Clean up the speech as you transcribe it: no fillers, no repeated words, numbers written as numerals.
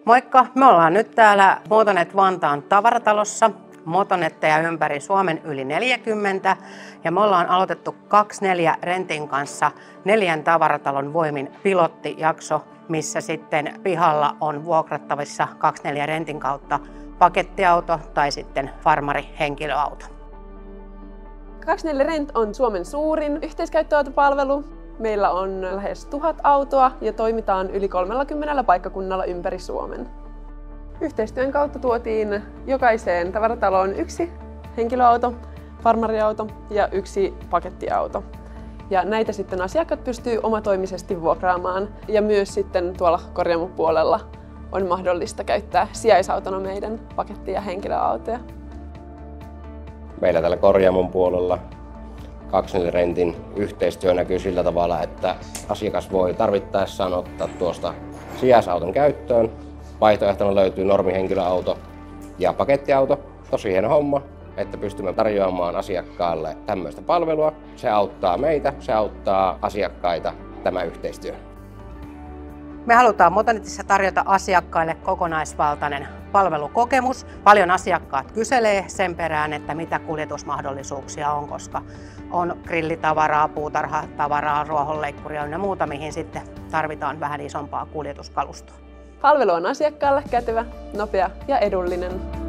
Moikka! Me ollaan nyt täällä Motonet Vantaan tavaratalossa. Motonetteja ympäri Suomen yli 40 ja me ollaan aloitettu 24 Rentin kanssa 4 tavaratalon voimin pilottijakso, missä sitten pihalla on vuokrattavissa 24 Rentin kautta pakettiauto tai sitten farmarihenkilöauto. 24 Rent on Suomen suurin yhteiskäyttöautopalvelu. Meillä on lähes 1000 autoa ja toimitaan yli 30 paikkakunnalla ympäri Suomen. Yhteistyön kautta tuotiin jokaiseen tavarataloon 1 henkilöauto, farmariauto ja 1 pakettiauto. Ja näitä sitten asiakkaat pystyy omatoimisesti vuokraamaan. Ja myös sitten tuolla korjaamopuolella on mahdollista käyttää sijaisautona meidän paketti- ja henkilöautoja. Meillä täällä korjaamon puolella 24 Rentin yhteistyö näkyy sillä tavalla, että asiakas voi tarvittaessaan ottaa tuosta sijaisauton käyttöön. Vaihtoehtona löytyy normihenkilöauto ja pakettiauto. Tosi hieno homma, että pystymme tarjoamaan asiakkaalle tämmöistä palvelua. Se auttaa meitä, se auttaa asiakkaita tämä yhteistyö. Me halutaan Motonetissa tarjota asiakkaille kokonaisvaltainen palvelukokemus. Paljon asiakkaat kyselee sen perään, että mitä kuljetusmahdollisuuksia on, koska on grillitavaraa, puutarhatavaraa, ruohonleikkuria ja muuta, mihin sitten tarvitaan vähän isompaa kuljetuskalustoa. Palvelu on asiakkaalle kätevä, nopea ja edullinen.